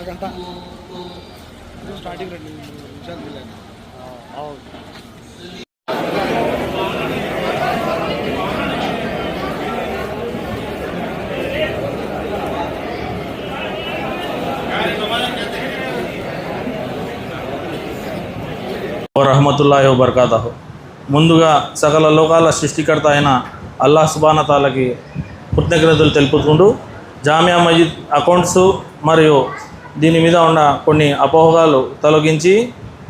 గంట స్టార్టింగ్ 2 నిమిషాలు వరహమతుల్లాహి వబర్కాతుహు. ముందుగా సకల లోకాల సృష్టికర్త అయిన అల్లాహ్ సుబ్హాన తాలాకి కృతజ్ఞతలు తెలుపుకుంటూ జామియా మస్జిద్ అకౌంట్స్ మరియు దీని మీద ఉన్న కొన్ని అపోహలు తొలగించి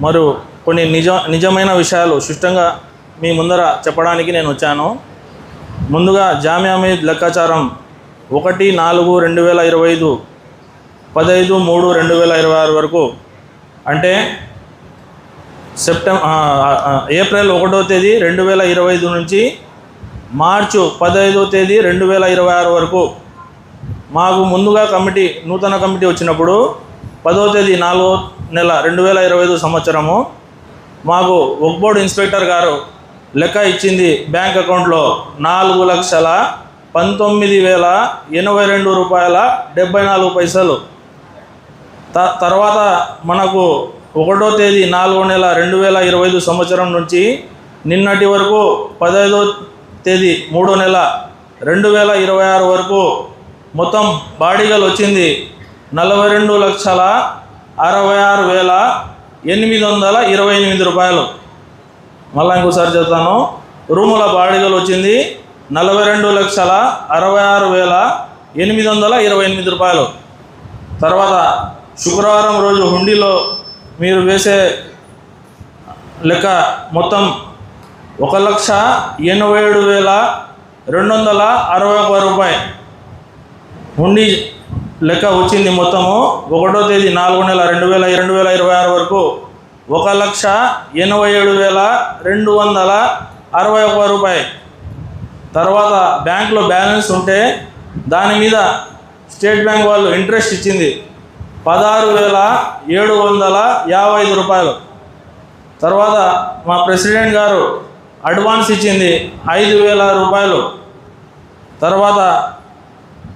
మరియు కొన్ని నిజమైన విషయాలు స్పష్టంగా మీ ముందర చెప్పడానికి నేను వచ్చాను. ముందుగా జామియా మస్జిద్ లెక్కాచారం 1/4/2025 15/3/2026 వరకు అంటే ఏప్రిల్ 1వ తేదీ 2025 నుంచి మార్చి 15వ తేదీ 2026 వరకు మాకు ముందుగా నూతన కమిటీ వచ్చినప్పుడు 10వ తేదీ 4వ నెల 2025 సంవత్సరము మాకు వక్ఫ్ బోర్డు ఇన్స్పెక్టర్ గారు లెక్క ఇచ్చింది. బ్యాంక్ అకౌంట్లో 4,19,082 రూపాయల 74 పైసలు. తర్వాత మనకు 1వ తేదీ 4వ నెల 2025 సంవత్సరం నుంచి నిన్నటి వరకు 15వ తేదీ 3వ నెల 2026 వరకు మొత్తం బాడీగలు వచ్చింది 42,66,828 రూపాయలు. మళ్ళీ ఇంకోసారి చెప్తాను. రూముల బాడీగలు వచ్చింది 42,66,828 రూపాయలు. తర్వాత శుక్రవారం రోజు హుండీలో మీరు వేసే లెక్క మొత్తం 1,87,261 రూపాయలు హుండీ లెక్క వచ్చింది. మొత్తము 1వ తేదీ 4వ నెల 2026 వరకు 1,87,261 రూపాయలు. తర్వాత బ్యాంకులో బ్యాలెన్స్ ఉంటే దాని మీద స్టేట్ బ్యాంక్ వాళ్ళు ఇంట్రెస్ట్ ఇచ్చింది 16,755 రూపాయలు. తర్వాత మా ప్రెసిడెంట్ గారు అడ్వాన్స్ ఇచ్చింది 5,000 రూపాయలు. తర్వాత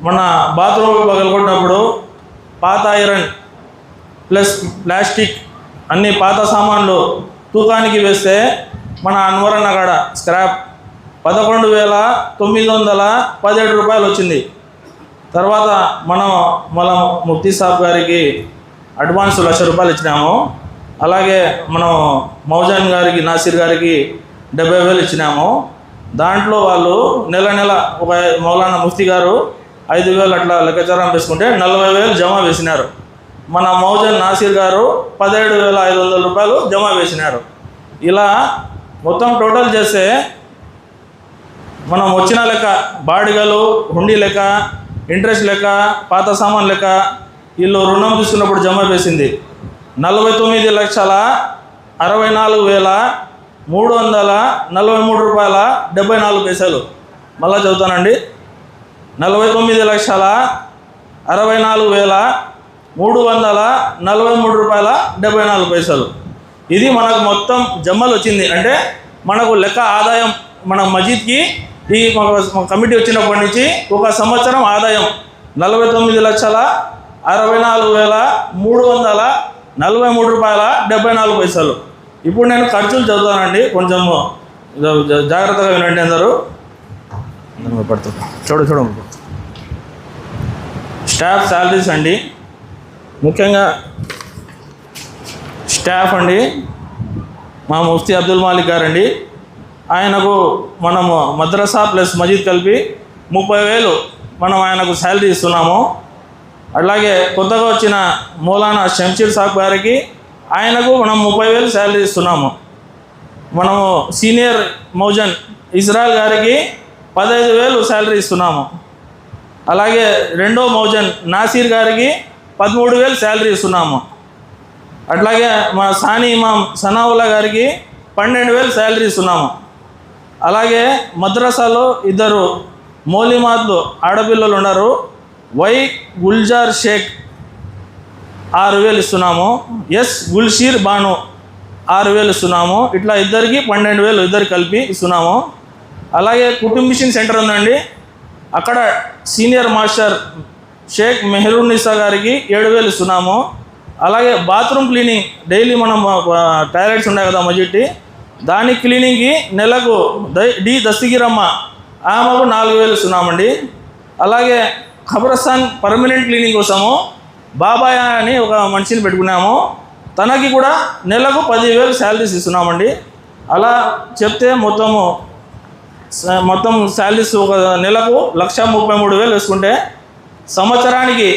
మన బాత్రూమ్ పగలగొట్టినప్పుడు పాత ఐరన్ ప్లస్ ప్లాస్టిక్ అన్ని పాత సామాన్లు తూకానికి వేస్తే మన అన్వరన్న కాడ స్క్రాప్ 11,917 రూపాయలు వచ్చింది. తర్వాత మన ముఫ్తీ సాబ్ గారికి అడ్వాన్స్ 1,00,000 రూపాయలు ఇచ్చినాము. అలాగే మనం మౌజాన్ గారికి నాసిర్ గారికి 70,000 ఇచ్చినాము. దాంట్లో వాళ్ళు నెల ఒక మౌలానా ముఫ్తీ గారు 5,000 అట్లా లెక్కాచారం వేసుకుంటే 40,000 జమా వేసినారు. మన మౌజాన్ నాసిర్ గారు 17,500 రూపాయలు జమా వేసినారు. ఇలా మొత్తం టోటల్ చేస్తే మనం వచ్చిన లెక్క బాడిగలు, హుండీ లెక్క, ఇంట్రెస్ట్ లెక్క, పాత సామాన్ లెక్క, వీళ్ళు రుణం తీసుకున్నప్పుడు జమ వేసింది 49,64,343 రూపాయల 74 పైసలు. మళ్ళా చదువుతానండి. 49,64,343 రూపాయల 74 పైసలు. ఇది మనకు మొత్తం జమ్మలు వచ్చింది. అంటే మనకు లెక్క ఆదాయం మన మస్జిద్కి ఈ కమిటీ వచ్చినప్పటి నుంచి ఒక సంవత్సరం ఆదాయం 49,64,343 రూపాయల 74 పైసలు. ఇప్పుడు నేను ఖర్చులు చదువుతానండి, కొంచెం జాగ్రత్తగా వినండి అందరూ. చూడు స్టాఫ్ శాలరీస్ అండి. ముఖ్యంగా స్టాఫ్ అండి, మా ముఫ్తీ అబ్దుల్ మాలిక్ గారండి. ఆయనకు మనము మద్రసా ప్లస్ మస్జిద్ కలిపి 30,000 మనం ఆయనకు శాలరీ ఇస్తున్నాము. అలాగే కొత్తగా వచ్చిన మౌలానా షంషీర్ సాబ్ గారికి ఆయనకు మనం 30,000 శాలరీ ఇస్తున్నాము. మనము సీనియర్ మౌజన్ ఇజ్రాయల్ గారికి 15,000 శాలరీ ఇస్తున్నాము. అలాగే రెండో మౌజన్ నాసీర్ గారికి 13,000 శాలరీ ఇస్తున్నాము. అట్లాగే మన సానీ ఇమాం సనావుల్లా గారికి 12,000 శాలరీ ఇస్తున్నాము. అలాగే మద్రసాలో 2 మౌలిమాత్లు ఆడపిల్లలు ఉన్నారు. వై గుల్జార్ షేక్ 6,000 ఇస్తున్నాము. ఎస్ గుల్షీర్ బాను 6,000 ఇస్తున్నాము. ఇట్లా ఇద్దరికి 12,000 ఇద్దరు కలిపి ఇస్తున్నాము. అలాగే కుటుంబిషన్ సెంటర్ ఉందండి, అక్కడ సీనియర్ మాస్టర్ షేక్ మెహరున్నిసా గారికి 7,000 ఇస్తున్నాము. అలాగే బాత్రూమ్ క్లీనింగ్ డైలీ మనం టాయిలెట్స్ ఉన్నాయి కదా మజిట్టి, దాని క్లీనింగ్కి నెలకు డి దస్తగిరమ్మ ఆమెకు 4,000 ఇస్తున్నామండి. అలాగే ఖబరస్థాన్ పర్మనెంట్ క్లీనింగ్ కోసము బాబాయ్ అని ఒక మనిషిని పెట్టుకున్నాము, తనకి కూడా నెలకు 10,000 శాలరీస్ ఇస్తున్నామండి. అలా చెప్తే మొత్తం శాలరీస్ ఒక నెలకు 1,33,000 వేసుకుంటే సంవత్సరానికి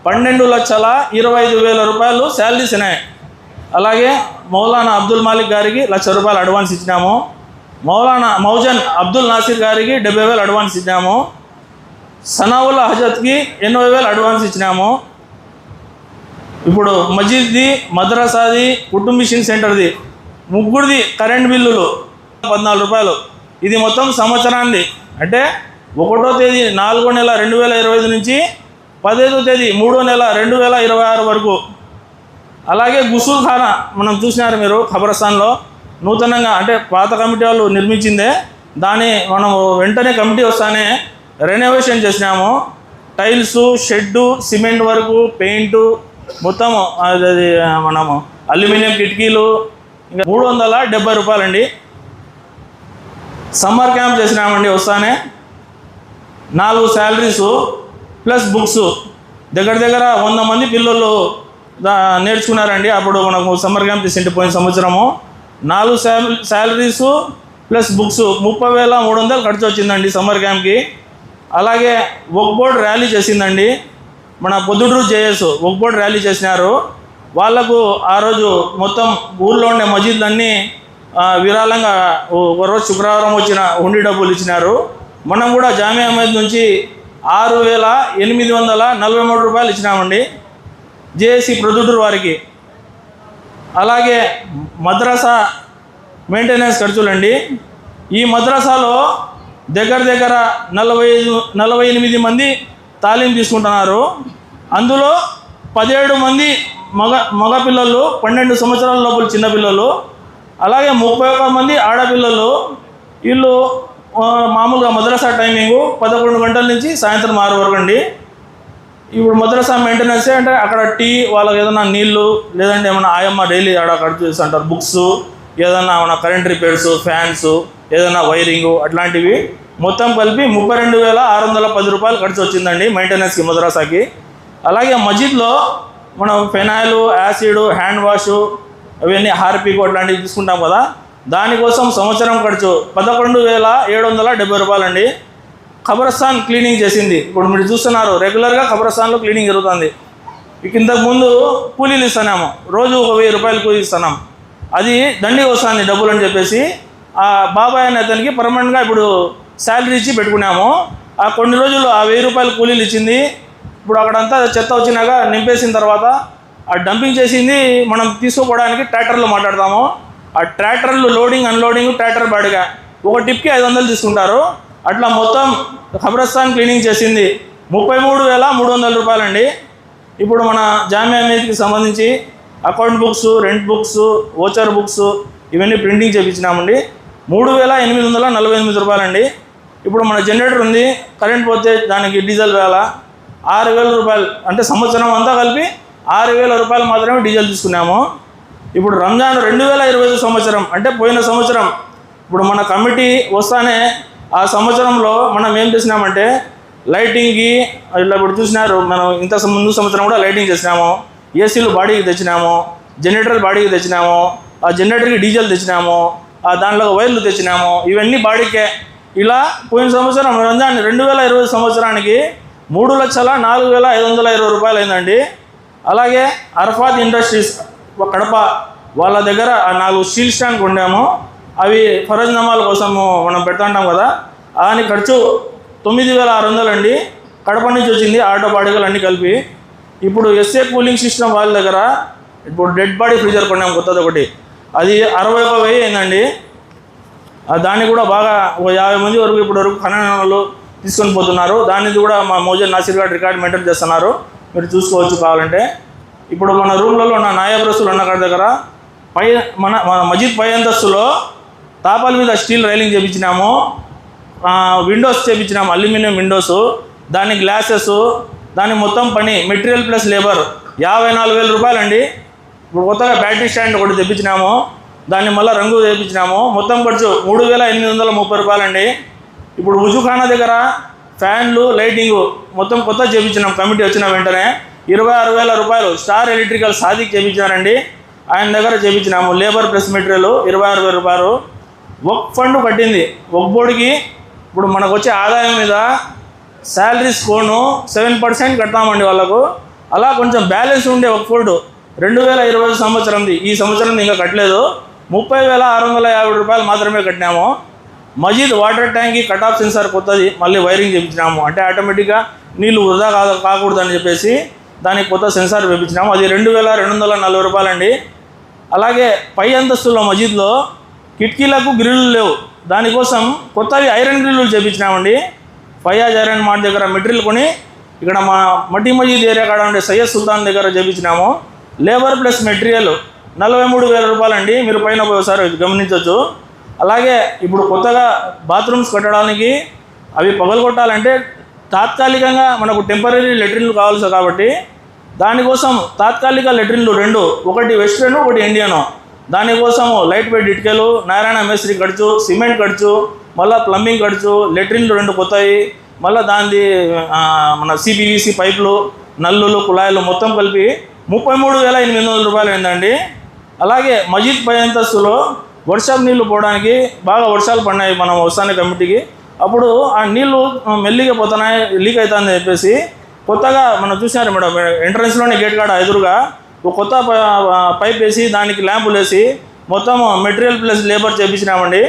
12,25,000 రూపాయలు శాలరీస్ ఉన్నాయి. అలాగే మౌలానా అబ్దుల్ మాలిక్ గారికి 1,00,000 రూపాయలు అడ్వాన్స్ ఇచ్చినాము. మౌజన్ అబ్దుల్ నాసిర్ గారికి 70,000 అడ్వాన్స్ ఇచ్చినాము. సనావుల్లా హజరత్కి 80,000 అడ్వాన్స్ ఇచ్చినాము. ఇప్పుడు మస్జిద్ది, మద్రసాది, కుటుంబిషన్ సెంటర్ది ముగ్గురిది కరెంట్ బిల్లులు 14 రూపాయలు. ఇది మొత్తం సంవత్సరాన్ని, అంటే 1వ తేదీ 4వ నెల 2025 నుంచి 15వ తేదీ 3వ నెల 2026 వరకు. అలాగే గుసూల్ ఖానా మనం చూసినారు మీరు ఖబరస్థాన్లో నూతనంగా, అంటే పాత కమిటీ వాళ్ళు నిర్మించిందే, దాన్ని మనం వెంటనే కమిటీ వస్తానే రెనోవేషన్ చేసినాము. Tiles, shed, cement work, paint మొత్తం అది మనము అల్యూమినియం కిటికీలు ఇంకా 370 రూపాయలండి. సమ్మర్ క్యాంప్ చేసినామండి వస్తానే, 4 శాలరీసు ప్లస్ బుక్స్, దగ్గర 100 మంది పిల్లలు నేర్చుకున్నారండి. అప్పుడు మనకు సమ్మర్ క్యాంప్ చేసింటే పోయిన సంవత్సరము 4 శాలరీసు ప్లస్ బుక్స్ 30,300 ఖర్చు వచ్చిందండి సమ్మర్ క్యాంప్కి. అలాగే వర్క్ బోర్డ్ ర్యాలీ చేసిందండి, మన Proddatur JS work board rally చేసినారు. వాళ్లకు ఆ రోజు మొత్తం ఊళ్ళో ఉండే మసీదులన్నీ విరాళంగా ఒకరోజు శుక్రవారం వచ్చిన హుండీ డబ్బులు ఇచ్చినారు. మనం కూడా జామియా మస్జిద్ నుంచి 6,843 రూపాయలు ఇచ్చినామండి జేఏసీ ప్రొద్దుటూరు వారికి. అలాగే మద్రసా మెయింటెనెన్స్ ఖర్చులండి, ఈ మద్రసాలో దగ్గర 48 మంది తాలీం తీసుకుంటున్నారు. అందులో 17 మంది మగ పిల్లలు, 12 సంవత్సరాల లోపల చిన్నపిల్లలు, అలాగే 31 మంది ఆడపిల్లలు. వీళ్ళు మామూలుగా మద్రసా టైమింగు 11 గంటల నుంచి సాయంత్రం 6 వరకు అండి. ఇప్పుడు మద్రసా మెయింటెనెన్స్ అంటే అక్కడ టీ, వాళ్ళకి ఏదైనా నీళ్ళు, లేదంటే ఏమైనా ఆయమ్మ డైలీ ఆడ ఖర్చు చేస్తుంటారు, బుక్స్, ఏదైనా మన కరెంట్ రిపేర్స్, ఫ్యాన్స్, ఏదైనా వైరింగు అట్లాంటివి మొత్తం కలిపి 32,610 రూపాయలు ఖర్చు వచ్చిందండి మెయింటెనెన్స్కి మద్రసాకి. అలాగే మస్జిద్లో మనం ఫెనాయిల్, యాసిడ్, హ్యాండ్ వాషు, అవన్నీ హార్పిక్ అట్లాంటివి తీసుకుంటాం కదా, దానికోసం సంవత్సరం ఖర్చు 11,770 రూపాయలండి. ఖబరస్థాన్ క్లీనింగ్ చేసింది, ఇప్పుడు మీరు చూస్తున్నారు రెగ్యులర్గా ఖబరస్థాన్లో క్లీనింగ్ జరుగుతుంది. ఇంతకుముందు కూలీలు ఇస్తున్నాము, రోజు 1,000 రూపాయలు కూలీ ఇస్తున్నాం, అది దండిగా వస్తుంది డబ్బులు అని చెప్పేసి ఆ బాబాయ్ అనే అతనికి పర్మనెంట్గా ఇప్పుడు శాలరీ ఇచ్చి పెట్టుకున్నాము. ఆ కొన్ని రోజులు ఆ 1,000 రూపాయలు కూలీలు ఇచ్చింది. ఇప్పుడు అక్కడంతా చెత్త వచ్చినాక నింపేసిన తర్వాత ఆ డంపింగ్ చేసింది మనం తీసుకోపోవడానికి ట్రాక్టర్లో మాట్లాడతాము. ఆ ట్రాక్టర్లు లోడింగ్ అన్లోడింగ్ ట్రాక్టర్ బాడిగా ఒక టిప్కి 500 తీసుకుంటారు. అట్లా మొత్తం ఖబరస్థాన్ క్లీనింగ్ చేసింది 33,300 రూపాయలండి. ఇప్పుడు మన జామియా మస్జిద్కి సంబంధించి account books, rent books, voucher books ఇవన్నీ ప్రింటింగ్ చేయించినామండి 3,848 రూపాయలండి. ఇప్పుడు మన జనరేటర్ ఉంది, కరెంట్ పోతే దానికి డీజిల్ వేళ 6,000 రూపాయలు, అంటే సంవత్సరం అంతా కలిపి 6,000 రూపాయలు మాత్రమే డీజిల్ తీసుకున్నాము. ఇప్పుడు రంజాన్ 2025 సంవత్సరం, అంటే పోయిన సంవత్సరం ఇప్పుడు మన కమిటీ వస్తానే ఆ సంవత్సరంలో మనం ఏం చేసినామంటే లైటింగ్కి ఇట్లా ఇప్పుడు చూసినారు, మనం ఇంత ముందు సంవత్సరం కూడా లైటింగ్ చేసినాము, ఏసీలు బాడీకి తెచ్చినాము, జనరేటర్ బాడీకి తెచ్చినాము, ఆ జనరేటర్కి డీజిల్ తెచ్చినాము, ఆ దాంట్లో వైర్లు తెచ్చినాము, ఇవన్నీ బాడీకే. ఇలా పోయిన సంవత్సరం రంజాన్ 2020 సంవత్సరానికి 3,04,520 రూపాయలు అయిందండి. అలాగే అర్ఫాత్ ఇండస్ట్రీస్ కడప వాళ్ళ దగ్గర 4 స్టీల్ స్టాండ్ కొన్నాము, అవి ఫరజ్ నమాల కోసము మనం పెడుతుంటాం కదా, దాని ఖర్చు 9,600 అండి. కడప నుంచి వచ్చింది, ఆటో బాడీలు అన్నీ కలిపి. ఇప్పుడు ఎస్ఏ కూలింగ్ సిస్టమ్ వాళ్ళ దగ్గర ఇప్పుడు డెడ్ బాడీ ఫ్రీజర్ కొన్నాము కొత్తది ఒకటి, అది 61,000 అయిందండి. దాన్ని కూడా బాగా 50 మంది వరకు ఇప్పటి వరకు ఖననాలు తీసుకొని పోతున్నారు. దాన్ని కూడా మా మౌజన్ నాసిర్ గారు రికార్డ్ మెయింటైన్ చేస్తున్నారు, మీరు చూసుకోవచ్చు కావాలంటే. ఇప్పుడు మన రూమ్లలో ఉన్న నాయబ్ రసూల్ అన్న గారి దగ్గర మన మస్జిద్ పై అంతస్తులో తాపాల మీద స్టీల్ రైలింగ్ చేయించినాము, విండోస్ చేయించినాము, అల్యూమినియం విండోస్, దాని గ్లాసెస్, దాని మొత్తం పని మెటీరియల్ ప్లస్ లేబర్ 54,000 రూపాయలండి. ఇప్పుడు కొత్తగా బ్యాటరీ స్టాండ్ ఒకటి తెప్పించినాము, దాన్ని మళ్ళీ రంగు తెప్పించినాము, మొత్తం ఖర్చు 3,830 రూపాయలండి. ఇప్పుడు ఉజుఖానా దగ్గర ఫ్యాన్లు లైటింగు మొత్తం కొత్త చేయించినాం, కమిటీ వచ్చిన వెంటనే 26,000 రూపాయలు స్టార్ ఎలక్ట్రికల్ సాదిక్ చేయించినారండి, ఆయన దగ్గర చేయించినాము. లేబర్ ప్లస్ మెటీరియల్ 26,000 రూపాయలు. వక్ ఫండ్ కట్టింది, వక్ బోర్డుకి ఇప్పుడు మనకు వచ్చే ఆదాయం మీద శాలరీస్ కోను 7% కడతామండి వాళ్ళకు. అలా కొంచెం బ్యాలెన్స్ ఉండే వక్ ఫండ్ 2020 సంవత్సరంది, ఈ సంవత్సరం ఇంకా కట్టలేదు, 30,650 రూపాయలు మాత్రమే కట్టినాము. మస్జిద్ వాటర్ ట్యాంక్కి కట్ ఆఫ్ సెన్సార్ కొత్తది మళ్ళీ వైరింగ్ చేయించినాము, అంటే ఆటోమేటిక్గా నీళ్ళు వృధా కాకూడదని చెప్పేసి దానికి కొత్త సెన్సార్ వేయించినాము, అది 2,240 రూపాయలండి. అలాగే పై అంతస్తులో మస్జిద్లో కిటికీలకు గ్రిల్లు లేవు, దానికోసం కొత్తవి ఐరన్ గ్రిల్లు చేయించినామండి. ఫయాజ్ ఐరన్ మార్ట్ దగ్గర మెటీరియల్ కొని ఇక్కడ మా మట్టి మస్జిద్ ఏరియా కాడ ఉండే సయ్యద్ సుల్తాన్ దగ్గర చేయించినాము. లేబర్ ప్లస్ మెటీరియల్ 43,000 రూపాయలండి, మీరు పైన ఒకసారి గమనించవచ్చు. అలాగే ఇప్పుడు కొత్తగా బాత్రూమ్స్ కట్టడానికి అవి పగలగొట్టాలంటే తాత్కాలికంగా మనకు టెంపరీ లెట్రిన్లు కావాల్సి కాబట్టి దానికోసం తాత్కాలిక లెట్రిన్లు 2, ఒకటి వెస్ట్రన్ ఒకటి ఇండియను, దానికోసము లైట్ వెయిట్ ఇటుకలు, నారాయణ మేస్త్రి ఖర్చు, సిమెంట్ ఖర్చు, మళ్ళీ ప్లంబింగ్ ఖర్చు, లెట్రిన్లు 2 కొత్తవి, మళ్ళీ దానిది మన సిపివిసి పైపులు, నల్లులు, కుళాయిలు మొత్తం కలిపి 33,800 రూపాయలు అయిందండి. అలాగే మస్జిద్ పై అంతస్తులో వర్షాపు నీళ్లు పోవడానికి బాగా వర్షాలు పడినాయి మనం వస్తానే కమిటీకి, అప్పుడు ఆ నీళ్లు మెల్లిగా పోతున్నాయి, లీక్ అవుతుందని చెప్పేసి కొత్తగా మనం చూసినారు మేడం, ఎంట్రన్స్లోనే గేట్ కాడ ఎదురుగా ఒక కొత్త పైప్ వేసి దానికి ల్యాంపులు వేసి మొత్తం మెటీరియల్ ప్లస్ లేబర్ చేయించినామండి.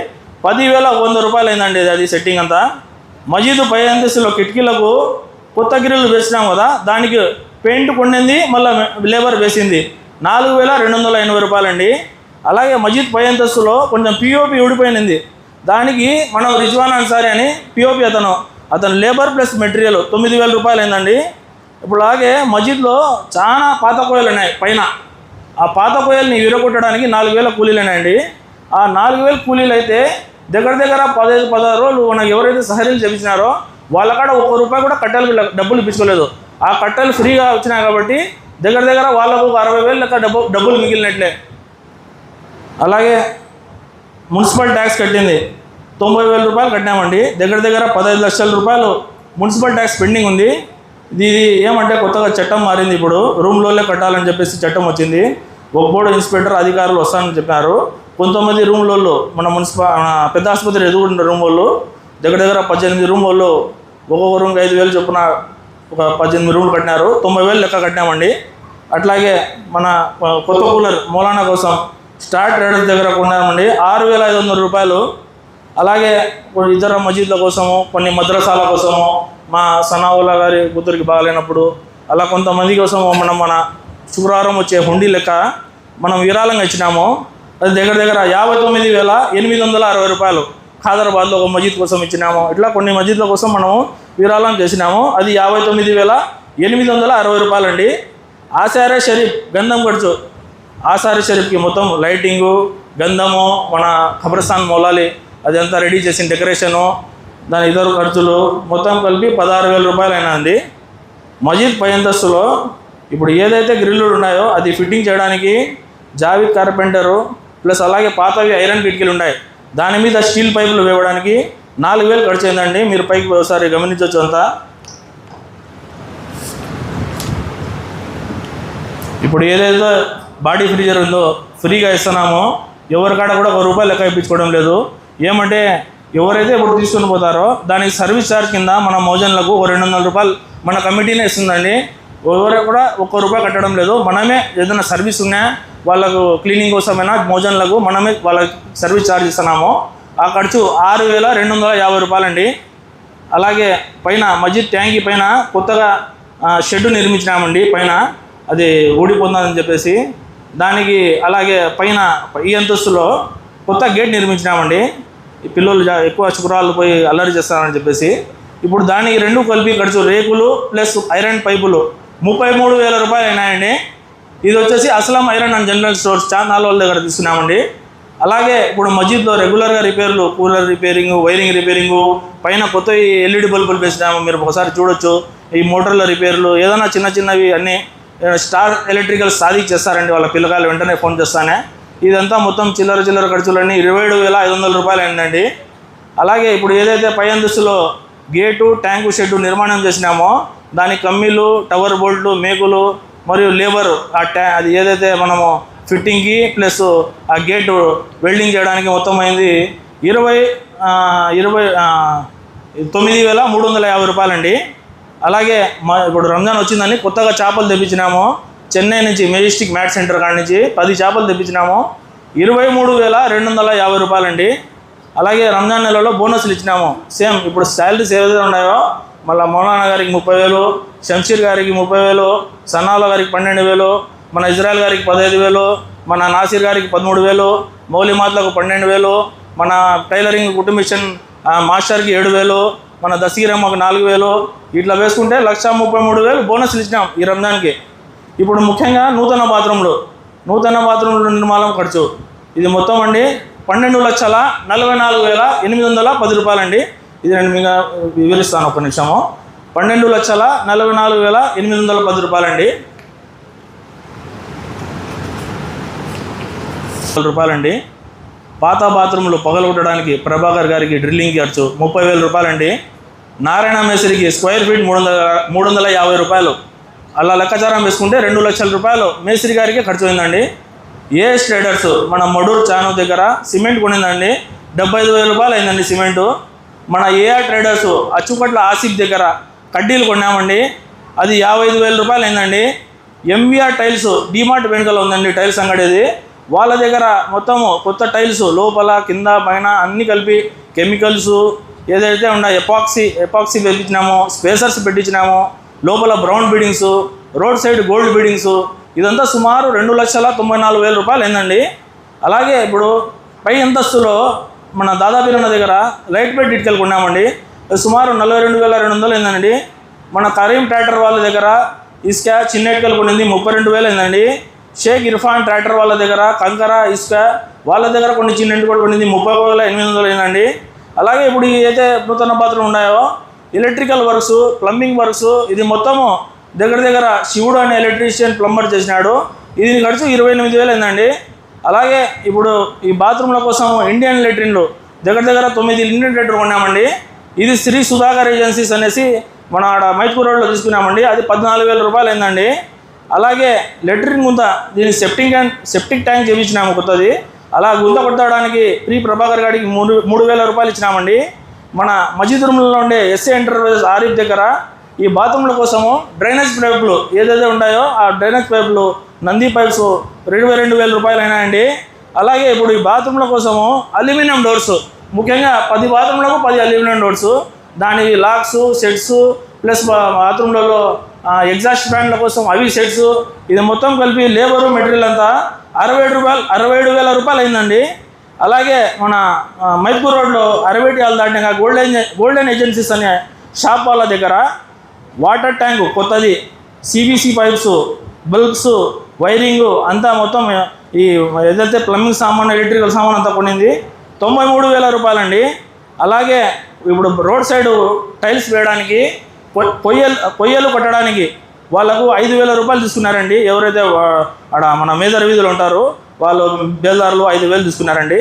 10,100 రూపాయలు అయిందండి అది సెట్టింగ్ అంతా. మస్జిద్ పై అంతస్తులో కిటికీలకు కొత్త గ్రిల్లు వేసినాం కదా, దానికి పెయింట్ కొన్నింది మళ్ళీ లేబర్ వేసింది 4,280 రూపాయలండి. అలాగే మస్జిద్ పై అంతస్తులో కొంచెం పిఓపి ఊడిపోయింది, దానికి మనం రిజ్వాన్ అన్సారీ అని పిఓపి అతను లేబర్ ప్లస్ మెటీరియల్ 9,000 రూపాయలు అయిందండి. ఇప్పుడు అలాగే మస్జిద్లో చాలా పాత కోయలు ఉన్నాయి పైన, ఆ పాత కోయల్ని విరగొట్టడానికి 4,000 కూలీలు ఉన్నాయండి. ఆ 4,000 కూలీలు అయితే దగ్గర 15-16 రోజులు మనకు ఎవరైతే సహరీలు చేపించినారో వాళ్ళ కాడ ₹1 కూడా కట్టెలకు డబ్బులు ఇప్పించుకోలేదు. ఆ కట్టెలు ఫ్రీగా వచ్చినాయి కాబట్టి దగ్గర వాళ్ళకు 60,000 లెక్క డబ్బులు మిగిలినట్లే. అలాగే మున్సిపల్ ట్యాక్స్ కట్టింది 90,000 రూపాయలు కట్టినామండి, దగ్గర 15 లక్షల రూపాయలు మున్సిపల్ ట్యాక్స్ పెండింగ్ ఉంది. ఇది ఏమంటే కొత్తగా చట్టం మారింది, ఇప్పుడు రూమ్లోనే కట్టాలని చెప్పేసి చట్టం వచ్చింది. ఒక బోర్డు ఇన్స్పెక్టర్ అధికారులు వస్తానని చెప్పారు. కొంతమంది రూమ్లలో మన పెద్ద ఆసుపత్రి ఎదుగుంటున్న రూమ్ వాళ్ళు దగ్గర 18 రూమ్ వాళ్ళు ఒక్కొక్క రూమ్కి 5,000 చొప్పున ఒక 18 రూమ్లు కట్టినారు, 90,000 లెక్క కట్టినామండి. అట్లాగే మన కొత్త కూలర్ మౌలానా కోసం స్టార్ ట్రేడర్స్ దగ్గర కొన్నామండి 6,500 రూపాయలు. అలాగే ఇతర మస్జిద్ల కోసము, కొన్ని మద్రసాల కోసము, మా సనావుల్లా గారి కూతురికి బాగాలేనప్పుడు అలా కొంతమంది కోసము మన శుక్రవారం వచ్చే హుండీ లెక్క మనం విరాళంగా ఇచ్చినాము. అది దగ్గర 59,860 రూపాయలు. హైదరాబాద్లో ఒక మస్జిద్ కోసం ఇచ్చినాము. ఇట్లా కొన్ని మస్జిద్ల కోసం మనము విరాళం చేసినాము, అది 59,860 రూపాయలండి. ఆసారే షరీఫ్ గంధం ఖర్చు, ఆసారి షరీఫ్కి మొత్తం లైటింగు, గంధము, మన ఖబర్స్థాన్ మౌలాలి అదంతా రెడీ చేసిన డెకరేషను, దాని ఇతర ఖర్చులు మొత్తం కలిపి 16,000 రూపాయలు అయినా అండి. మస్జిద్ పై అంతస్తులో ఇప్పుడు ఏదైతే గ్రిల్లు ఉన్నాయో అది ఫిట్టింగ్ చేయడానికి జావిద్ కార్పెంటరు ప్లస్ అలాగే పాతవి ఐరన్ కిటికీలు ఉన్నాయి, దాని మీద స్టీల్ పైపులు వేయడానికి 4,000 ఖర్చు అయిందండి. మీరు పైకి ఒకసారి గమనించవచ్చు అంతా. ఇప్పుడు ఏదైతే బాడీ ఫ్రీజర్ ఉందో ఫ్రీగా ఇస్తున్నామో ఎవరికాడ కూడా ₹1 లెక్క ఇప్పించుకోవడం లేదు. ఏమంటే ఎవరైతే ఇప్పుడు తీసుకొని పోతారో దానికి సర్వీస్ ఛార్జ్ కింద మన మౌజన్లకు ₹200 రూపాయలు మన కమిటీనే ఇస్తుందండి. ఎవరు కూడా ₹1 కట్టడం లేదు. మనమే ఏదైనా సర్వీస్ ఉన్నా వాళ్ళకు క్లీనింగ్ కోసమైనా మౌజన్లకు మనమే వాళ్ళకి సర్వీస్ ఛార్జ్ ఇస్తున్నాము. ఆ ఖర్చు 6,250 రూపాయలండి. అలాగే పైన మస్జిద్ ట్యాంకీ పైన కొత్తగా షెడ్ నిర్మించినామండి, పైన అది ఊడిపోతుందని చెప్పేసి దానికి. అలాగే పైన ఈ అంతస్తులో కొత్త గేట్ నిర్మించినామండి. ఈ పిల్లలు ఎక్కువ శుక్రాలు పోయి అల్లరి చేస్తారని చెప్పేసి ఇప్పుడు దానికి రెండు కలిపి ఖర్చు రేకులు ప్లస్ ఐరన్ పైపులు 33,000 రూపాయలు అయినాయండి. ఇది వచ్చేసి Aslam iron and general stores చార్నాల వాళ్ళ దగ్గర తీసుకున్నామండి. అలాగే ఇప్పుడు మస్జిద్లో రెగ్యులర్గా రిపేర్లు, కూలర్ రిపేరింగ్, వైరింగ్ రిపేరింగు, పైన కొత్త ఎల్ఈడి బల్బులు వేసినాము, మీరు ఒకసారి చూడొచ్చు. ఈ మోటార్ల రిపేర్లు ఏదైనా చిన్న చిన్నవి అన్నీ స్టార్ ఎలక్ట్రికల్ సాధికి చేస్తారండి. వాళ్ళ పిల్లకాయలు వెంటనే ఫోన్ చేస్తానే. ఇదంతా మొత్తం చిల్లర ఖర్చులన్నీ 27,500 రూపాయలు అయిందండి. అలాగే ఇప్పుడు ఏదైతే పై అంతస్తులో గేటు, ట్యాంకు, షెడ్డు నిర్మాణం చేసినామో దానికి కమ్మీలు, టవర్ బోల్ట్లు, మేకులు మరియు లేబరు అది ఏదైతే మనము ఫిట్టింగ్కి ప్లస్ ఆ గేటు వెల్డింగ్ చేయడానికి మొత్తం అయింది 29,350 రూపాయలండి. అలాగే ఇప్పుడు రంజాన్ వచ్చిందని కొత్తగా చేపలు తెప్పించినాము. చెన్నై నుంచి మెజెస్టిక్ మ్యాట్ సెంటర్ కాడి నుంచి 10 చేపలు తెప్పించినాము. 23,250 రూపాయలండి. అలాగే రంజాన్ నెలలో బోనస్లు ఇచ్చినాము. సేమ్ ఇప్పుడు శాలరీస్ ఏదైతే ఉన్నాయో మళ్ళీ మౌలానా గారికి 30,000, షంషీర్ గారికి 30,000, సన్నాలో గారికి 12,000, మన ఇజ్రాయల్ గారికి 15,000, మన నాసిర్ గారికి 13,000, మౌలిమాత్లకు 12,000, మన టైలరింగ్ కుటుంబిషన్ మాస్టర్కి 7,000, మన దసీరమ్మకు 4,000, ఇట్లా వేసుకుంటే 1,33,000 బోనస్లు ఇచ్చినాం ఈ రంజాన్కి. ఇప్పుడు ముఖ్యంగా నూతన బాత్రూమ్లు నిర్మాణం ఖర్చు ఇది మొత్తం అండి 12,44,810 రూపాయలండి. ఇది నేను మీకు వివరిస్తాను ఒక నిమిషము. 12,44,810 రూపాయలండి. రూపాయలండి. పాత బాత్రూంలు పగలగొట్టడానికి ప్రభాకర్ గారికి డ్రిల్లింగ్ ఖర్చు 30,000 రూపాయలండి. నారాయణ మేస్త్రికి స్క్వేర్ ఫీట్ 350 రూపాయలు. అలా లెక్కాచారం వేసుకుంటే 2 లక్షల రూపాయలు మేస్త్రి గారికి ఖర్చు అయిందండి. ఏఎస్ ట్రేడర్స్ మన మడూరు చాను దగ్గర సిమెంట్ కొనిందండి, 75,000 రూపాయలు అయిందండి సిమెంటు. మన ఏఆర్ ట్రేడర్స్ అచ్చుపట్ల ఆసిఫ్ దగ్గర కడ్డీలు కొన్నామండి, అది 55,000 రూపాయలు అయిందండి. ఎంవీఆర్ టైల్స్ డిమార్ట్ వెనుకలో ఉందండి టైల్స్ అంగడేది, వాళ్ళ దగ్గర మొత్తము కొత్త టైల్స్ లోపల కింద పైన అన్నీ కలిపి కెమికల్స్ ఏదైతే ఉన్నాయో ఎపాక్సీ పెట్టించినాము, స్పేసర్స్ పెట్టించినాము, లోపల brown beadings, road side gold beadings, ఇదంతా సుమారు 2,94,000 రూపాయలు అయిందండి. అలాగే ఇప్పుడు పై అంతస్తులో మన దాదాపీరన్న దగ్గర లైట్ బెడ్ ఇటుకలు కొన్నామండి, సుమారు 42,200 అయిందండి. మన కరీం ట్రాక్టర్ వాళ్ళ దగ్గర ఇసుక చిన్న ఇటుకలు కొనింది 32,000 అయిందండి. షేక్ ఇర్ఫాన్ ట్రాక్టర్ వాళ్ళ దగ్గర కంకర ఇసుక వాళ్ళ దగ్గర కొన్ని చిన్న ఇటుకలు కొనింది 30,800 అయిందండి. అలాగే ఇప్పుడు ఏదైతే నూతన పాత్రలు ఉన్నాయో ఎలక్ట్రికల్ వర్క్స్, ప్లంబింగ్ వర్క్స్, ఇది మొత్తము దగ్గర శివుడు అనే ఎలక్ట్రీషియన్ ప్లంబర్ చేసినాడు, ఇది ఖర్చు 28,000 అయిందండి. అలాగే ఇప్పుడు ఈ బాత్రూమ్ల కోసం ఇండియన్ లెట్రిన్లు దగ్గర 9 ఇండియన్ లెటర్ కొన్నామండి. ఇది శ్రీ సుధాకర్ ఏజెన్సీస్ అనేసి మన ఆడ మైత్పూర్ రోడ్లో తీసుకున్నామండి, అది 14,000 రూపాయలు అయిందండి. అలాగే లెట్రిన్ గుంత దీన్ని సెప్టిక్ ట్యాంక్ చేయించినాము కొత్తది, అలా గుంత కొట్టడానికి ప్రీ ప్రభాకర్ గారికి 3,000 రూపాయలు ఇచ్చినామండి. మన మస్జిద్ రూమ్లో ఉండే ఎస్ఏ ఎంటర్ప్రైజెస్ ఆరిఫ్ దగ్గర ఈ బాత్రూమ్ల కోసము డ్రైనేజ్ పైపులు ఏదైతే ఉన్నాయో ఆ డ్రైనేజ్ పైపులు నంది పైప్స్ 22,000 రూపాయలు అయినాయండి. అలాగే ఇప్పుడు ఈ బాత్రూమ్ల కోసము అల్యూమినియం డోర్స్, ముఖ్యంగా 10 బాత్రూమ్లకు 10 అల్యూమినియం డోర్స్, దాని లాక్స్ సెట్స్ ప్లస్ బాత్రూమ్లలో ఎగ్జాస్ట్ ఫ్యాన్ల కోసం అవి సెట్స్, ఇది మొత్తం కలిపి లేబరు మెటీరియల్ అంతా 67,000 రూపాయలు అయిందండి. అలాగే మన మైత్పూర్ రోడ్లో 60 ఏళ్ళు దాటినాక గోల్డెన్ ఏజెన్సీస్ అనే షాప్ వాళ్ళ దగ్గర వాటర్ ట్యాంకు కొత్తది, సిబిసి పైప్స్, బల్బ్స్, వైరింగు అంతా మొత్తం ఈ ఏదైతే ప్లంబింగ్ సామాన్ ఎలక్ట్రికల్ సామాన్ అంతా కొనింది 93,000 రూపాయలండి. అలాగే ఇప్పుడు రోడ్ సైడు టైల్స్ వేయడానికి పొయ్యలు కట్టడానికి వాళ్ళకు 5,000 రూపాయలు తీసుకున్నారండి. ఎవరైతే ఆడ మన మేదర్ వీధులు ఉంటారో వాళ్ళు బేల్దారులు 5,000 తీసుకున్నారండి.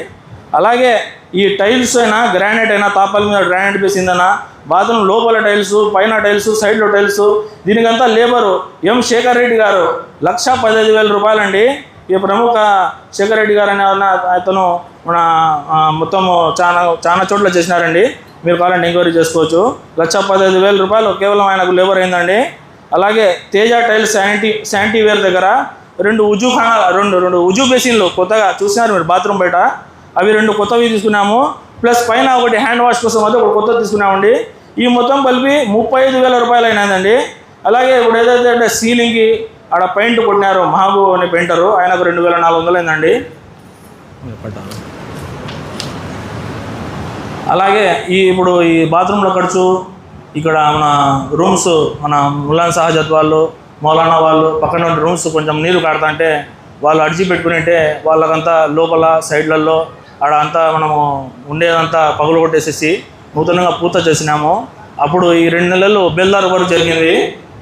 అలాగే ఈ టైల్స్ అయినా గ్రానైట్ అయినా తాపాల మీద గ్రానైట్ వేసిందన్నా, బాత్రూమ్ లోపల టైల్స్, పైన టైల్స్, సైడ్లో టైల్స్, దీనికంతా లేబరు ఎం శేఖర్ రెడ్డి గారు 1,15,000 రూపాయలండి. ఈ ప్రముఖ శేఖర్ రెడ్డి గారు అనే అతను మన మొత్తము చాలా చోట్ల చేసినారండి, మీరు కావాలంటే ఎంక్వైరీ చేసుకోవచ్చు. 1,15,000 రూపాయలు కేవలం ఆయనకు లేబర్ అయిందండి. అలాగే తేజ టైల్స్ శానిటీ వేర్ దగ్గర రెండు ఉజు బేసిన్లు కొత్తగా చూసినారు మీరు బాత్రూమ్ బయట, అవి 2 కొత్తవి తీసుకున్నాము. ప్లస్ పైన ఒకటి హ్యాండ్ వాష్ కోసం అయితే ఒకటి కొత్తది తీసుకున్నామండి. ఈ మొత్తం కలిపి 35,000 రూపాయలు అయినదండి. అలాగే ఇప్పుడు ఏదైతే అంటే సీలింగ్కి ఆడ పెయింట్ కొట్టినారు మహబూబ్ అనే పెయింటరు, ఆయనకు 2,400 అయిందండి. అలాగే ఇప్పుడు ఈ బాత్రూంలో ఖర్చు, ఇక్కడ మన రూమ్స్, మన ములాన్ సహజత్ వాళ్ళు, మౌలానా వాళ్ళు పక్కన ఉన్న రూమ్స్ కొంచెం నీళ్లు కాడుతా అంటే వాళ్ళు అడిచి పెట్టుకుని వాళ్ళకంతా లోపల సైడ్లలో ఆడ అంతా మనము ఉండేదంతా పగులు కొట్టేసేసి నూతనంగా పూత చేసినాము. అప్పుడు ఈ 2 నెలలు బెల్దార్ వర్క్ జరిగింది.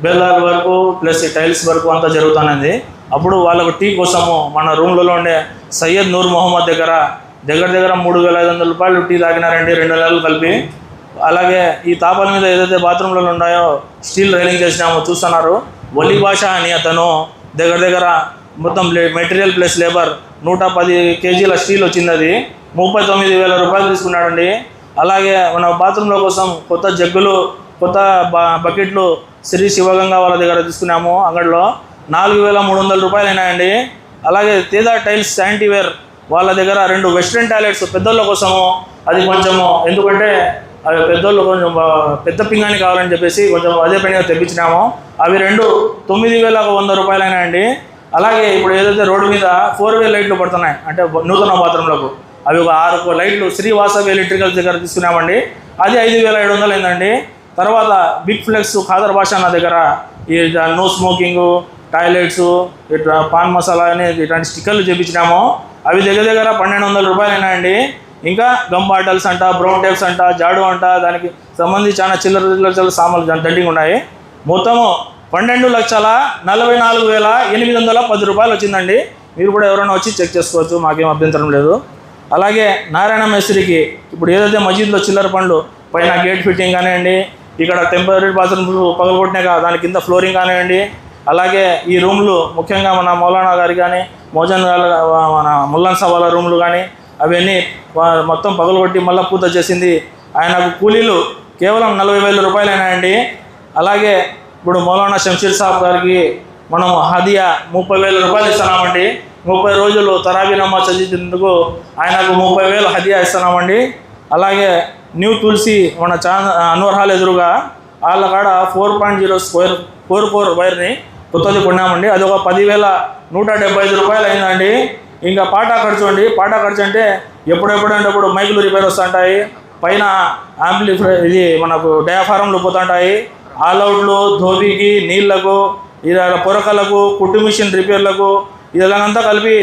బెల్దార్ వర్క్ ప్లస్ ఈ టైల్స్ వర్క్ అంతా జరుగుతున్నది. అప్పుడు వాళ్ళకు టీ కోసము మన రూమ్లలో ఉండే సయ్యద్ నూర్ మొహమ్మద్ దగ్గర 3,500 రూపాయలు టీ తాగినారండి 2 నెలలు కలిపి. అలాగే ఈ తాపాల మీద ఏదైతే బాత్రూంలలో ఉన్నాయో స్టీల్ రైలింగ్ చేసినామో చూస్తున్నారు. వలి భాష అని అతను దగ్గర మొత్తం మెటీరియల్ ప్లస్ లేబర్ 110 కేజీల స్టీల్ వచ్చింది. అది 39,000 రూపాయలు తీసుకున్నాడండి. అలాగే మన బాత్రూంలో కోసం కొత్త జగ్గులు, కొత్త బకెట్లు శ్రీ శివగంగా వాళ్ళ దగ్గర తీసుకున్నాము. అంగడిలో 4,300 రూపాయలు అయినాయండి. అలాగే తేజ టైల్స్ శానిటీవేర్ వాళ్ళ దగ్గర 2 వెస్ట్రన్ టాయిలెట్స్ పెద్దోళ్ళ కోసము, అది కొంచెము ఎందుకంటే అవి పెద్దోళ్ళు కొంచెం పెద్ద పింగాని కావాలని చెప్పేసి కొంచెం అదే పనిగా తెప్పించినాము. అవి 2 9,100 రూపాయలు అయినాయండి. అలాగే ఇప్పుడు ఏదైతే రోడ్డు మీద 4-వే లైట్లు పడుతున్నాయి అంటే నూతన బాత్రూంలకు, అవి ఒక 6 లైట్లు శ్రీ వాసవి ఎలక్ట్రికల్స్ దగ్గర తీసుకున్నామండి. అది 5,700 అయిందండి. తర్వాత బిగ్ ఫ్లెక్స్ ఖాదర్ భాష నా దగ్గర ఈ నో స్మోకింగు, టాయిలెట్స్, ఇట్లా పాన్ మసాలా అనేది ఇట్లాంటి స్టిక్కర్లు చేయించినాము. అవి దగ్గర 1,200 రూపాయలు అయినాయండి. ఇంకా గమ్ బాటల్స్ అంట, బ్రౌన్ టేప్స్ అంట, జాడు అంట, దానికి సంబంధించి చాలా చిల్లర సామాన్లు దండింగ్ ఉన్నాయి. మొత్తము 12,44,810 రూపాయలు వచ్చిందండి. మీరు కూడా ఎవరైనా వచ్చి చెక్ చేసుకోవచ్చు, మాకేం అభ్యంతరం లేదు. అలాగే నారాయణ మేస్త్రికి ఇప్పుడు ఏదైతే మసీద్లో చిల్లర పనులు పైన గేట్ ఫిట్టింగ్ కానివ్వండి, ఇక్కడ టెంపరీ బాత్రూమ్ పగలగొట్టినాక దాని కింద ఫ్లోరింగ్ కానివ్వండి, అలాగే ఈ రూమ్లు ముఖ్యంగా మన మౌలానా గారి కానీ మోజన్ మన ముల్లాన్ సవాల రూమ్లు కానీ అవన్నీ మొత్తం పగలగొట్టి మళ్ళీ పూత చేసింది. ఆయనకు కూలీలు కేవలం 40,000 రూపాయలు అయినాయండి. అలాగే ఇప్పుడు మౌలానా శంషీర్ సాబ్ గారికి మనం హదియా 30,000 రూపాయలు ఇస్తున్నామండి. 30 రోజులు తరాబీ నమాజ్ చదివేందుకు ఆయనకు 30,000 హదియా ఇస్తున్నామండి. అలాగే న్యూ తులసి మన అన్వర్ హాల్ ఎదురుగా వాళ్ళ కాడ 4.0 కోర్ వైర్ని కొత్తది కొన్నామండి. అది ఒక 10,175 రూపాయలు అయిందండి. ఇంకా పాటా ఖర్చు అండి. పాటా ఖర్చు అంటే ఎప్పుడెప్పుడంటప్పుడు మైకులు రిపేర్ వస్తుంటాయి, పైన యాంప్లిఫై ఇది మనకు డయాఫారంలు పోతుంటాయి, ఆల్అవుట్లు, ధోబీకి, నీళ్లకు, ఇలా పొరకలకు, కుట్టు మిషన్ రిపేర్లకు ఇదంతా కలిపి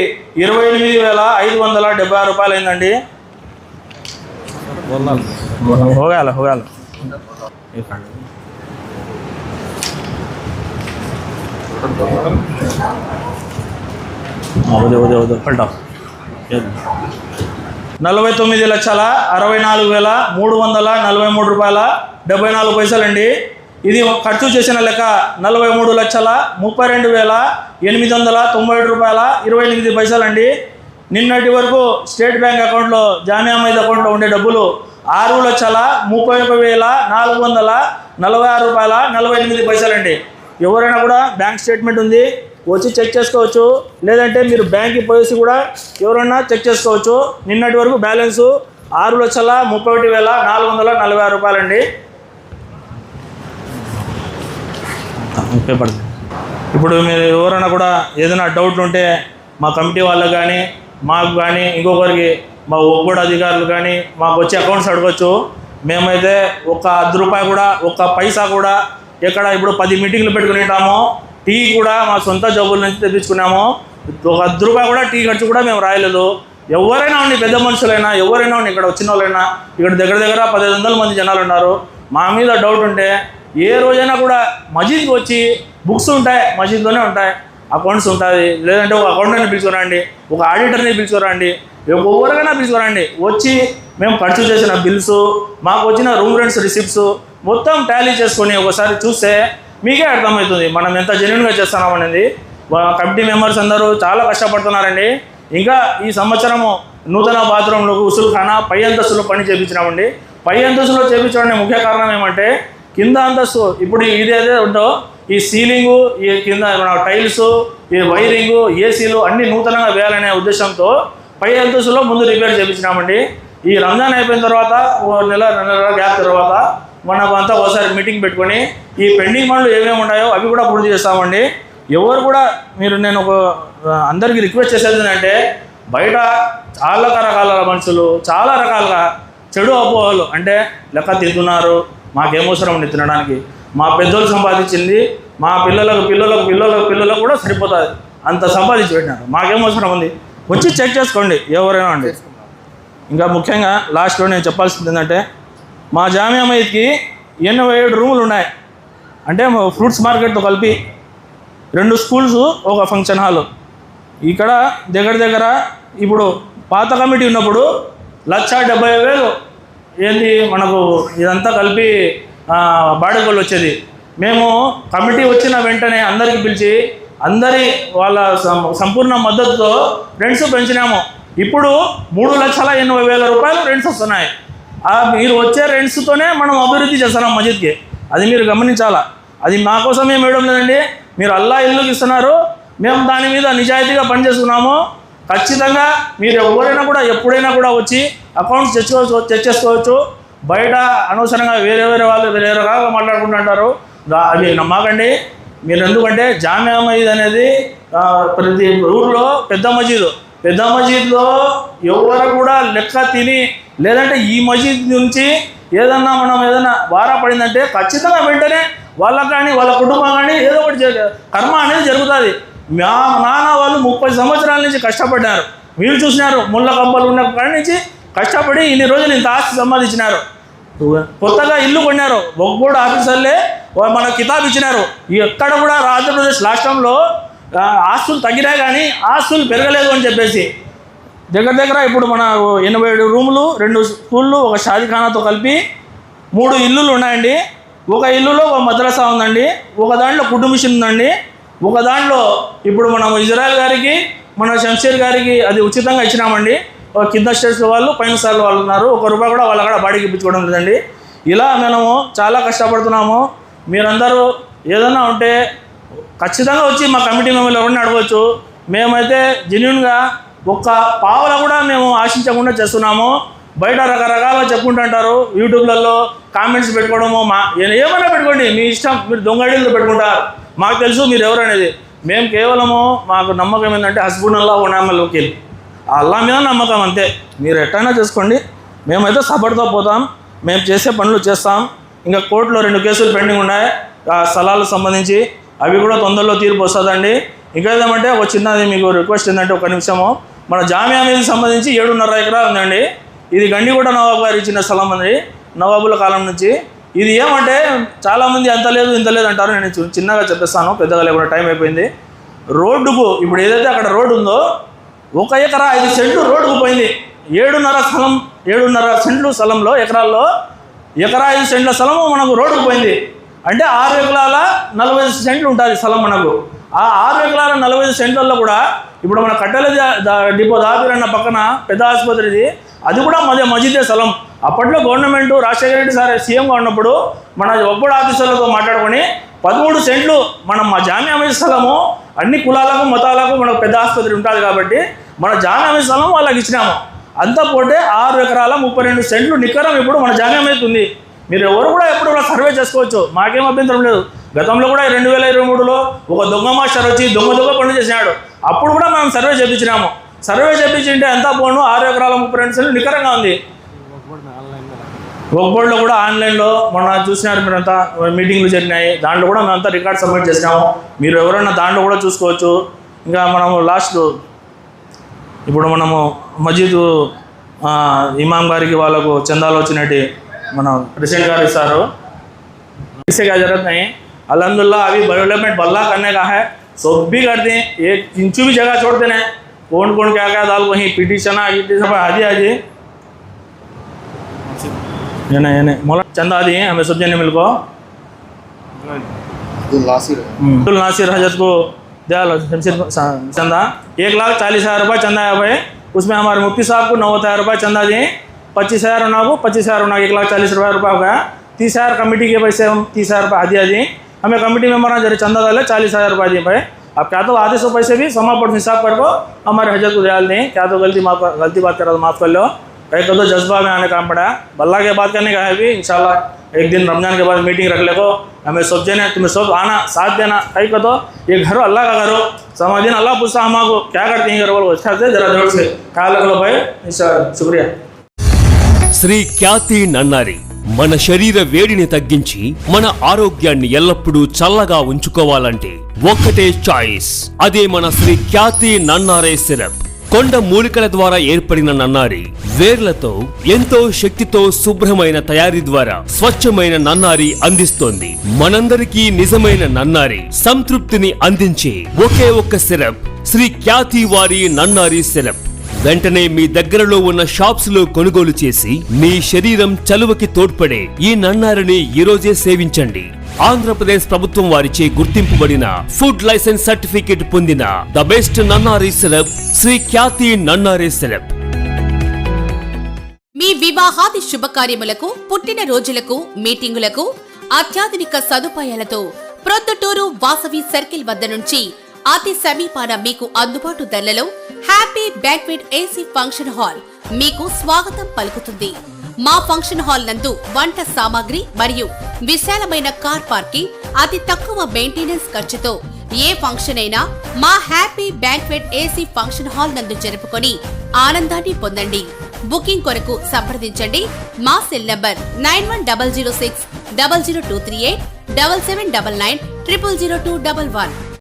28,576 రూపాయలు అయిందండి. హోగాల పల్టా 49,64,343 రూపాయల 74 పైసలండి. ఇది ఖర్చు చేసిన లెక్క 43,32,897 రూపాయల 28 పైసలండి. నిన్నటి వరకు స్టేట్ బ్యాంక్ అకౌంట్లో, జామియా మసీద్ అకౌంట్లో ఉండే డబ్బులు 6,31,446 రూపాయల 48 పైసలండి. ఎవరైనా కూడా బ్యాంక్ స్టేట్మెంట్ ఉంది, వచ్చి చెక్ చేసుకోవచ్చు. లేదంటే మీరు బ్యాంక్కి పోయేసి కూడా ఎవరైనా చెక్ చేసుకోవచ్చు. నిన్నటి వరకు బ్యాలెన్సు 6,31,446 రూపాయలండి. పేపర్ ఇప్పుడు మీరు ఎవరైనా కూడా ఏదైనా డౌట్లు ఉంటే మా కమిటీ వాళ్ళకు కానీ మాకు కానీ ఇంకొకరికి మా ఒక్కడు అధికారులు కానీ మాకు వచ్చి అకౌంట్స్ అడగచ్చు. మేమైతే ఒక 10 రూపాయలు కూడా, ఒక్క పైసా కూడా ఎక్కడ ఇప్పుడు 10 మీటింగ్లు పెట్టుకుని ఉంటాము. టీ కూడా మా సొంత జబ్బుల నుంచి తెప్పించుకున్నాము. ఒక 10 రూపాయలు కూడా టీ ఖర్చు కూడా మేము రాయలేదు. ఎవరైనా ఉండి, పెద్ద మనుషులైనా ఎవరైనా ఉండి, ఇక్కడ వచ్చిన వాళ్ళైనా, ఇక్కడ దగ్గర 1,500 మంది జనాలు ఉన్నారు. మా మీద డౌట్ ఉంటే ఏ రోజైనా కూడా మసీద్కి వచ్చి, బుక్స్ ఉంటాయి మసీద్లోనే ఉంటాయి, అకౌంట్స్ ఉంటుంది, లేదంటే ఒక అకౌంటెంట్ని పిలుచుకురండి, ఒక ఆడిటర్ని పిలుచుకురండి, ఎవరికైనా పిలుచుకురండి. వచ్చి మేము ఖర్చు చేసిన బిల్స్, మాకు వచ్చిన రూమ్ రెంట్స్ రిసిప్ట్స్ మొత్తం టాలీ చేసుకొని ఒకసారి చూస్తే మీకే అర్థమవుతుంది మనం ఎంత జెన్యున్గా చేస్తున్నామనేది. కమిటీ మెంబర్స్ అందరూ చాలా కష్టపడుతున్నారండి. ఇంకా ఈ సంవత్సరము నూతన బాత్రూంలకు ఉసుల్ఖానా పై అంతస్తులో పని చేయించినామండి. పై అంతస్తులో చేయించడానికి ముఖ్య కారణం ఏమంటే కింద అంతస్తు ఇప్పుడు ఇదేదో ఉందో ఈ సీలింగు, ఈ కింద టైల్స్, ఈ వైరింగు, ఏసీలు అన్నీ నూతనంగా వేయాలనే ఉద్దేశంతో పై అంతస్తులో ముందు రిపేర్ చేయించినామండి. ఈ రంజాన్ అయిపోయిన తర్వాత నెల గ్యాప్ తర్వాత మనకు అంతా ఒకసారి మీటింగ్ పెట్టుకొని ఈ పెండింగ్ పనులు ఏమేమి ఉన్నాయో అవి కూడా పూర్తి చేస్తామండి. ఎవరు కూడా నేను ఒక అందరికీ రిక్వెస్ట్ చేసేది ఏంటంటే బయట చాలా రకాల మనుషులు చాలా రకాలుగా చెడు అపోహలు, అంటే లెక్క తింటున్నారు, మాకేమవసరం ఉంది తినడానికి, మా పెద్దోళ్ళు సంపాదించింది మా పిల్లలకు కూడా సరిపోతుంది, అంత సంపాదించి పెట్టినారు, మాకేమవసరం ఉంది, వచ్చి చెక్ చేసుకోండి ఎవరైనా అండి. ఇంకా ముఖ్యంగా లాస్ట్లో నేను చెప్పాల్సింది ఏంటంటే మా జామియా మసీద్కి 87 రూములు ఉన్నాయి. అంటే ఫ్రూట్స్ మార్కెట్తో కలిపి 2 స్కూల్స్, ఒక ఫంక్షన్ హాలు. ఇక్కడ దగ్గర ఇప్పుడు పాత కమిటీ ఉన్నప్పుడు 1,70,000 ఏంది మనకు ఇదంతా కలిపి బాడుగలు వచ్చేది. మేము కమిటీ వచ్చిన వెంటనే అందరికి పిలిచి అందరి వాళ్ళ సంపూర్ణ మద్దతుతో రెంట్స్ పెంచినాము. ఇప్పుడు 3,80,000 రూపాయలు రెంట్స్ వస్తున్నాయి. మీరు వచ్చే రెంట్స్తోనే మనం అభివృద్ధి చేస్తున్నాం మసీద్కి, అది మీరు గమనించాలా. అది మా కోసం ఏం వేయడం లేదండి, మీరు అల్లా ఇల్లుకి ఇస్తున్నారు, మేము దాని మీద నిజాయితీగా పనిచేస్తున్నాము. ఖచ్చితంగా మీరు ఎవరైనా కూడా ఎప్పుడైనా కూడా వచ్చి అకౌంట్స్ తెచ్చేసుకోవచ్చు. బయట అనవసరంగా వేరే వాళ్ళు వేరే రకాలుగా మాట్లాడుకుంటుంటారు, అది నమ్మకండి. మీరు ఎందుకంటే జామియా మసీద్ అనేది ప్రతి ఊర్లో పెద్ద మసీద్లో ఎవరు కూడా లెక్క తిని లేదంటే ఈ మసీద్ నుంచి ఏదన్నా వారా పడిందంటే ఖచ్చితంగా వెంటనే వాళ్ళకి కానీ వాళ్ళ కుటుంబం కానీ ఏదో ఒకటి కర్మ అనేది జరుగుతుంది. మా నాన్న వాళ్ళు 30 సంవత్సరాల నుంచి కష్టపడ్డారు, మీరు చూసినారు, ముళ్ళ కంపలు ఉన్న కాడి నుంచి కష్టపడి ఇన్ని రోజులు ఇంత ఆస్తి సంపాదించినారు. కొత్తగా ఇల్లు కొన్నారు, ఒక్కడు ఆఫీసర్లే మన కితాబ్ ఇచ్చినారు. ఎక్కడ కూడా ఆంధ్రప్రదేశ్ రాష్ట్రంలో ఆస్తులు తగ్గినాయి కానీ ఆస్తులు పెరగలేదు అని చెప్పేసి దగ్గర ఇప్పుడు మన 87 రూములు, 2 స్కూళ్ళు, ఒక షాదీఖానాతో కలిపి 3 ఇల్లులు ఉన్నాయండి. ఒక ఇల్లులో ఒక మద్రసా ఉందండి, ఒక దాంట్లో కుటుంబ మిషన్ ఉందండి, ఒక దాంట్లో ఇప్పుడు మనం ఇజ్రాయెల్ గారికి మన షంషీర్ గారికి అది ఉచితంగా ఇచ్చినామండి. కింద స్టేట్స్ వాళ్ళు పైన సార్లు వాళ్ళు ఉన్నారు, ₹1 కూడా వాళ్ళ కూడా బాడీకి ఇప్పించుకోవడం లేదండి. ఇలా మనము చాలా కష్టపడుతున్నాము. మీరందరూ ఏదైనా ఉంటే ఖచ్చితంగా వచ్చి మా కమిటీ మెంబర్లు ఎవరిని అడగవచ్చు. మేమైతే జెన్యూన్గా ఒక్క పావుల కూడా మేము ఆశించకుండా చేస్తున్నాము. బయట రకరకాలుగా చెప్పుకుంటుంటారు, యూట్యూబ్లలో కామెంట్స్ పెట్టుకోవడము, ఏమైనా పెట్టుకోండి, మీ ఇష్టం, మీరు దొంగడీలు పెట్టుకుంటారు, మాకు తెలుసు మీరు ఎవరనేది. మేము కేవలము మాకు నమ్మకం ఏంటంటే హస్బునల్లాహ్ వ నిఅమల్ వకీల్, అల్లా మీద నమ్మకం, అంతే. మీరు ఎట్టయినా చేసుకోండి, మేమైతే సపోర్ట్తో పోతాం, మేము చేసే పనులు చేస్తాం. ఇంకా కోర్టులో 2 కేసులు పెండింగ్ ఉన్నాయి ఆ స్థలాలకు సంబంధించి, అవి కూడా తొందరలో తీర్పు వస్తుందండి. ఇంకా ఏదేమంటే ఒక చిన్నది మీకు రిక్వెస్ట్ ఏంటంటే ఒక నిమిషము, మన జామియా మసీద్కి సంబంధించి 7.5 ఎకరాలు ఉందండి. ఇది గండిగూడ నవాబు గారు ఇచ్చిన స్థలం అండి, నవాబుల కాలం నుంచి. ఇది ఏమంటే చాలామంది అంత లేదు ఇంత లేదు అంటారు, నేను చిన్నగా చెప్పేస్తాను, పెద్దగా లేకుండా టైం అయిపోయింది. రోడ్డుకు ఇప్పుడు ఏదైతే అక్కడ రోడ్డు ఉందో 1 ఎకరా 5 సెంట్లు రోడ్డుకు పోయింది. 7.5 సెంట్లు స్థలంలో ఎకరాల్లో 1 ఎకరా 5 సెంట్ల స్థలము మనకు రోడ్డుకు పోయింది. అంటే 6 ఎకరాల 45 సెంట్లు ఉంటుంది స్థలం మనకు. ఆ 6 ఎకరాల 45 సెంట్లలో కూడా ఇప్పుడు మన కట్టెల డిపో దాపిరన్న పక్కన పెద్ద ఆసుపత్రిది, అది కూడా మసీదే స్థలం. అప్పట్లో గవర్నమెంట్ రాజశేఖర రెడ్డి సార్ సీఎంగా ఉన్నప్పుడు మన ఒక్కడు ఆఫీసర్లతో మాట్లాడుకొని 13 సెంట్లు మనం మా జామియా మసీద్ స్థలము, అన్ని కులాలకు మతాలకు మనకు పెద్ద ఆసుపత్రి ఉంటుంది కాబట్టి మన జామియా మసీద్ స్థలం వాళ్ళకి ఇచ్చినాము. అంతా పోతే 6 ఎకరాల 32 సెంట్లు నికరం ఇప్పుడు మన జామియా మసీద్ ఉంది. మీరు ఎవరు కూడా ఎప్పుడు కూడా సర్వే చేసుకోవచ్చు, మాకేం అభ్యంతరం లేదు. గతంలో కూడా 2023లో ఒక దొంగ మాస్టర్ వచ్చి దొంగ పనులు చేసినాడు, అప్పుడు కూడా మనం సర్వే చేయించినాము. సర్వే చేయించింటే ఎంత పోను 6 ఎకరాల 32 సెంట్లు నికరంగా ఉంది. ఒక్కోళ్ళు కూడా ఆన్లైన్లో మొన్న చూసినారు మీరంతా, మీటింగ్లు జరిగినాయి, దాంట్లో కూడా మేమంతా రికార్డ్ సబ్మిట్ చేసినాము. మీరు ఎవరైనా దాంట్లో కూడా చూసుకోవచ్చు. ఇంకా మనము లాస్ట్ ఇప్పుడు మనము మసీదు ఇమాం గారికి వాళ్ళకు చందాలు వచ్చినట్టు మన ప్రెసిడెంట్ గారు ఇస్తారు. इससे क्या जरूरत नहीं, अल्हम्दुलिल्लाह अभी डेवलपमेंट बल्ला करने का है, सब भी करते हैं, एक इंचू भी जगह छोड़ते नहीं. कौन क्या क्या दाल वहीं पिटीशन हाजी हाजी ये मोला चंदा दिए हमें सब जने मिल को अब्दुल नासिर हजरत को दयाल चंदा 1,40,000 रुपये चंदा है भाई. उसमें हमारे मुफ्ती साहब को 90,000 रुपये चंदा दिए, 25,000 होना को 25,000 होना 1,40,000 रुपये हो गया. 30,000 कमेटी के पैसे हम 30,000 रुपये हदिया दिए. हमें कमेटी मेंबर जरा चंदा डाले 40,000 रुपये दिए भाई. अब क्या तो आधे 100 पैसे भी समापन हिसाब कर को हमारे हजरत को दयाल दें. क्या तो गलती बात करा तो माफ़ कर लो, कहीं तो जज्बा में आने काम पड़ा. बल्ला के बात करने का है भी इंशाल्लाह एक दिन रमजान के बाद मीटिंग रख ले को, हमें सब जने तुम्हें सब आना साथ देना. कहीं को तो ये घर अल्लाह का घर हो, समाधि अल्लाह पूछता हमारे क्या करते हैं घर वालों, अच्छा से जरा जोर से ख्याल रख लो भाई. शुक्रिया. శ్రీ ఖ్యాతి నన్నారి మన శరీర వేడిని తగ్గించి మన ఆరోగ్యాన్ని ఎల్లప్పుడూ చల్లగా ఉంచుకోవాలంటే ఒక్కటే చాయిస్, అదే మన శ్రీ ఖ్యాతి నన్నారే సిరప్. కొండ మూలికల ద్వారా ఏర్పడిన నన్నారి వేర్లతో ఎంతో శక్తితో శుభ్రమైన తయారీ ద్వారా స్వచ్ఛమైన నన్నారి అందిస్తోంది. మనందరికీ నిజమైన నన్నారి సంతృప్తిని అందించే ఒకే ఒక్క సిరప్ శ్రీ ఖ్యాతి వారి నన్నారి సిరప్. వెంటనే మీ దగ్గరలో ఉన్న షాప్స్ లో కొనుగోలు చేసి మీ శరీరం చలువకి తోడ్పడే ఈ నన్నారిని ఈరోజే సేవించండి. ఆంధ్రప్రదేశ్ ప్రభుత్వం వారిచే గుర్తింపుబడిన ఫుడ్ లైసెన్స్ సర్టిఫికేట్ పొందిన the best nannari syrup Sri Khyathi nannari syrup. మీ వివాహాది శుభకార్యములకు, పుట్టిన రోజులకు, మీటింగులకు అత్యాధునిక సదుపాయాలతో ప్రొద్దుటూరు వాసవి సర్కిల్ వద్ద నుంచి అతి సమీపాన మీకు అందుబాటు ధరలలో happy banquet AC function hall మీకు స్వాగతం పలుకుతుంది. మా ఫంక్షన్ హాల్ నందు వంట సామాగ్రి మరియు విశాలమైన కార్ పార్కింగ్, అతి తక్కువ మెయింటెనెన్స్ ఖర్చుతో ఏ ఫంక్షన్ అయినా మా happy banquet AC function hall నందు జరుపుకొని ఆనందాన్ని పొందండి. బుకింగ్ కొరకు సంప్రదించండి. మా సెల్ నంబర్ 9100600238 7799 000211.